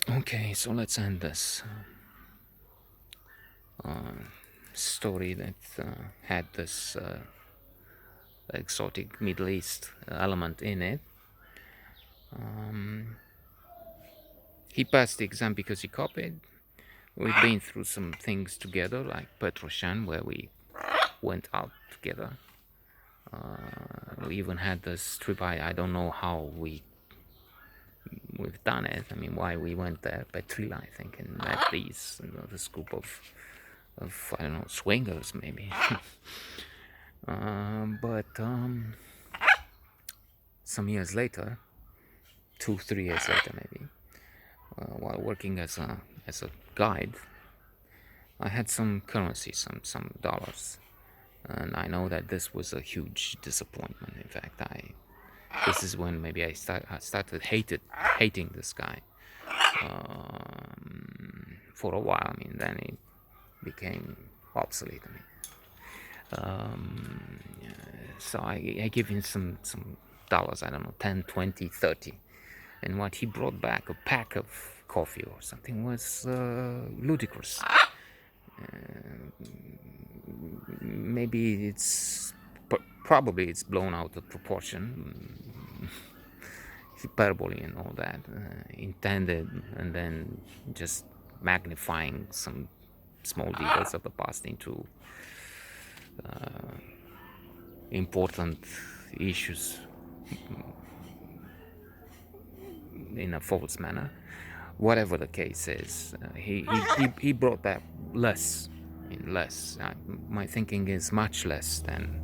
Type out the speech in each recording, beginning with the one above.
Okay, so let's end this story that had this exotic Middle East element in it. He passed the exam because he copied. We've been through some things together, like Petroshan, where we went out together. We even had this trip. I don't know how we've done it. I mean, why we went there, Petrila, I think, and met these, this group of I don't know, swingers maybe. But some years later, 2, 3 years later maybe, while working as a guide, I had some currency, some dollars, and I know that this was a huge disappointment. In fact, this is when maybe I started hating this guy for a while. I mean, then it became obsolete. I mean, so I give him some dollars. I don't know, 10, 20, 30, and what he brought back, a pack of coffee or something, was ludicrous. Maybe probably it's blown out of proportion, hyperbole and all that, intended, and then just magnifying some small details of the past into important issues in a false manner. Whatever the case is, he brought back less, less. My thinking is much less than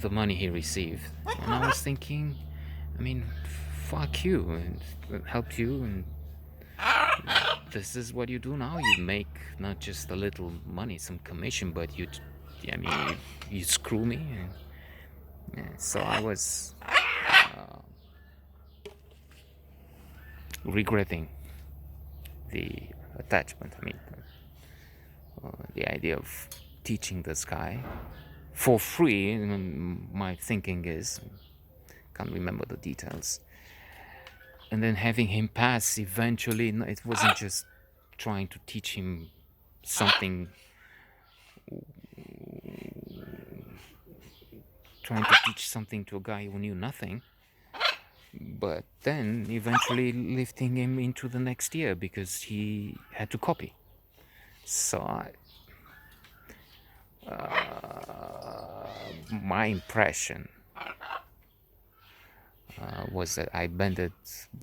the money he received, and I was thinking, I mean, fuck you, and help you, and this is what you do now. You make not just a little money, some commission, but I mean, you screw me. And, yeah, so I was regretting the attachment. I mean, the idea of teaching this guy for free. My thinking is, can't remember the details, and then having him pass eventually. It wasn't just trying to teach him something, trying to teach something to a guy who knew nothing, but then eventually lifting him into the next year because he had to copy. So my impression was that I bended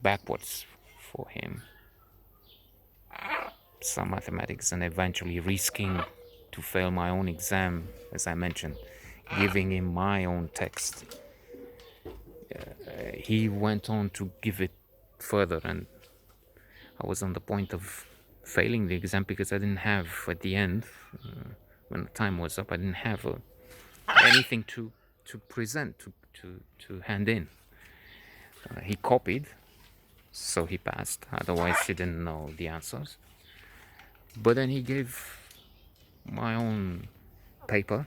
backwards for him some mathematics, and eventually risking to fail my own exam, as I mentioned, giving him my own text. He went on to give it further, and I was on the point of failing the exam because I didn't have, at the end, when the time was up, I didn't have anything to present, to hand in. He copied, so he passed. Otherwise, he didn't know the answers. But then he gave my own paper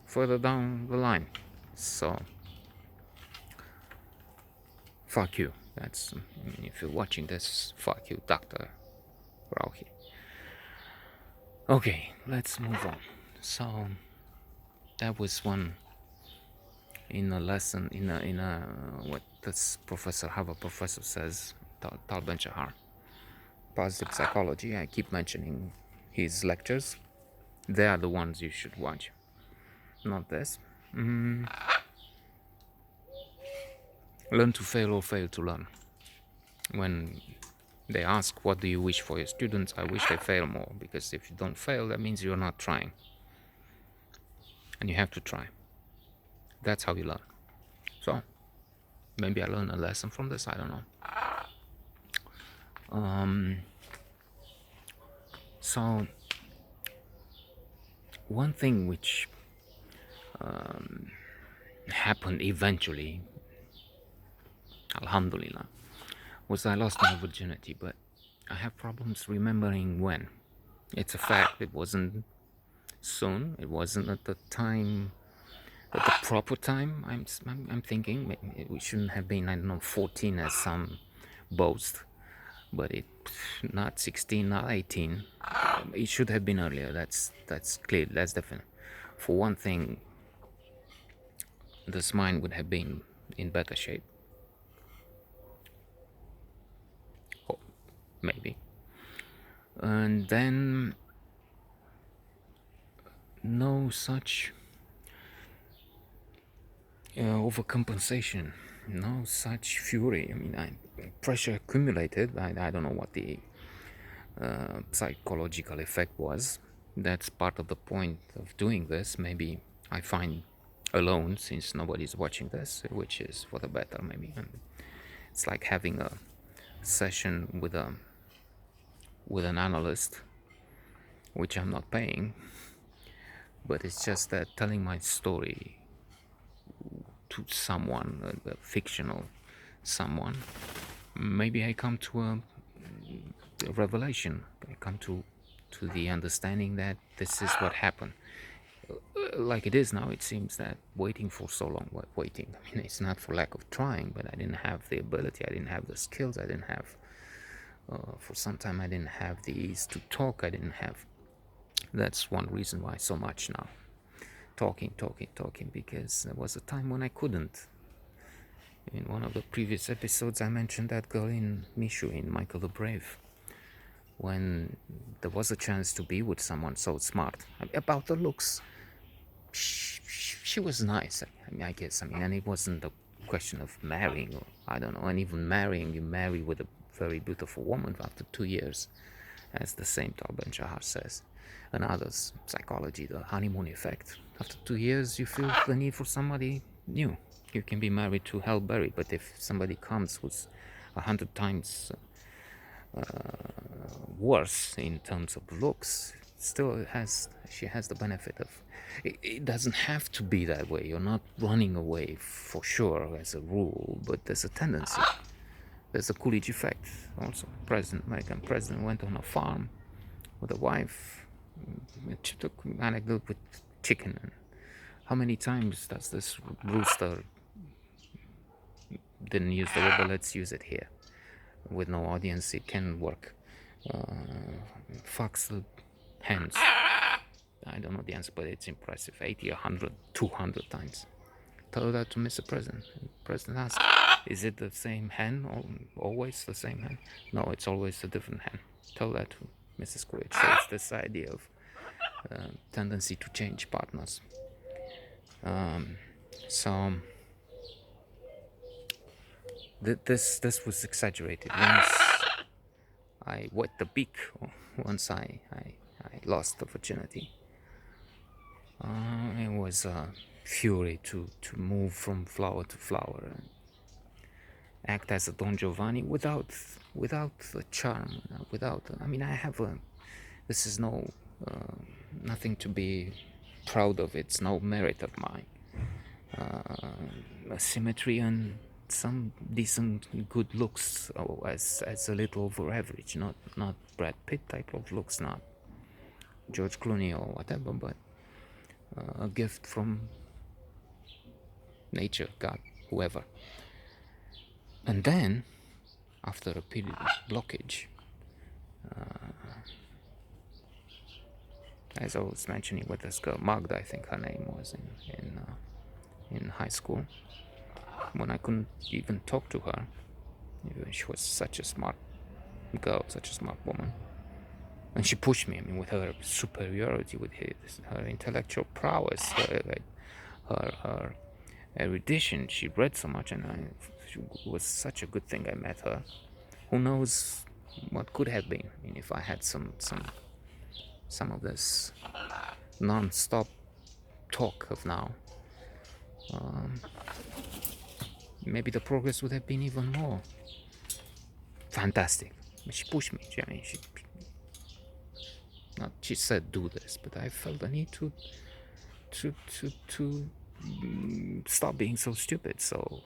further down the line. So, fuck you. That's, if you're watching this, fuck you, Dr. Rauhi. Okay, let's move on. So, that was one in a lesson, in a what this professor, Harvard professor says, Tal Ben-Shahar. Positive psychology. I keep mentioning his lectures. They are the ones you should watch, not this. Learn to fail or fail to learn. When they ask, what do you wish for your students? I wish they fail more, because if you don't fail, that means you're not trying. And you have to try. That's how you learn. So, maybe I learned a lesson from this, I don't know. So, one thing which happened eventually, alhamdulillah, was I lost my virginity, but I have problems remembering when. It's a fact, it wasn't soon, it wasn't at the time At the proper time, I'm thinking we shouldn't have been, I don't know, 14 as some boast, but it not 16, not 18. It should have been earlier. That's clear. That's definite. For one thing, this mind would have been in better shape. Oh, maybe. And then no such overcompensation, no such fury. I mean, pressure accumulated. I don't know what the psychological effect was. That's part of the point of doing this. Maybe I find alone since nobody's watching this, which is for the better, maybe. And it's like having a session with an analyst, which I'm not paying, but it's just that telling my story to someone, a fictional someone, maybe I come to a revelation. I come to the understanding that this is what happened. Like it is now, it seems that waiting for so long, waiting. I mean, it's not for lack of trying, but I didn't have the ability, I didn't have the skills, I didn't have. For some time, I didn't have the ease to talk. I didn't have. That's one reason why so much now. Talking, because there was a time when I couldn't. In one of the previous episodes, I mentioned that girl in Mishu, in Michael the Brave, when there was a chance to be with someone so smart. About the looks, she was nice. I guess. And it wasn't a question of marrying, or I don't know. And even marrying, you marry with a very beautiful woman after 2 years, as the same Tal Ben Shahar says. And others, psychology, the honeymoon effect. After 2 years, you feel the need for somebody new. You can be married to Halle Berry, but if somebody comes who's 100 times worse in terms of looks, still she has the benefit of. It doesn't have to be that way. You're not running away for sure as a rule, but there's a tendency. There's a Coolidge effect also. American president went on a farm with a wife. It took anecdote with chicken. And how many times does this rooster didn't use the word, but let's use it here. With no audience, it can work. Fox the hens. I don't know the answer, but it's impressive. 80, 100, 200 times. Tell that to Mr. President. The President asked, is it the same hen? Always the same hen? No, it's always a different hen. Tell that to Mrs. Coolidge. So it's this idea of tendency to change partners. So this was exaggerated. Once I wet the beak, once I lost the virginity, it was a fury to move from flower to flower and act as a Don Giovanni without the charm, without. I mean, I have a. This is nothing to be proud of. It's no merit of mine. Symmetry and some decent good looks, as a little over average, not Brad Pitt type of looks, not George Clooney or whatever, but a gift from nature, God, whoever. And then, after a period of blockage, as I was mentioning with this girl Magda, I think her name was in high school, when I couldn't even talk to her. She was such a smart girl, such a smart woman, and she pushed me. I mean, with her superiority, with her intellectual prowess, her erudition. She read so much, and it was such a good thing I met her. Who knows what could have been? I mean, if I had some of this non-stop talk of now, maybe the progress would have been even more fantastic. But she pushed me. I mean, she said do this, but I felt the need to stop being so stupid. So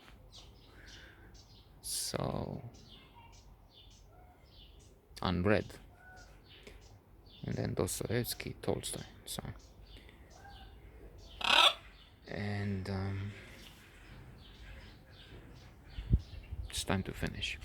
unread. And then Dostoevsky, Tolstoy. So and it's time to finish.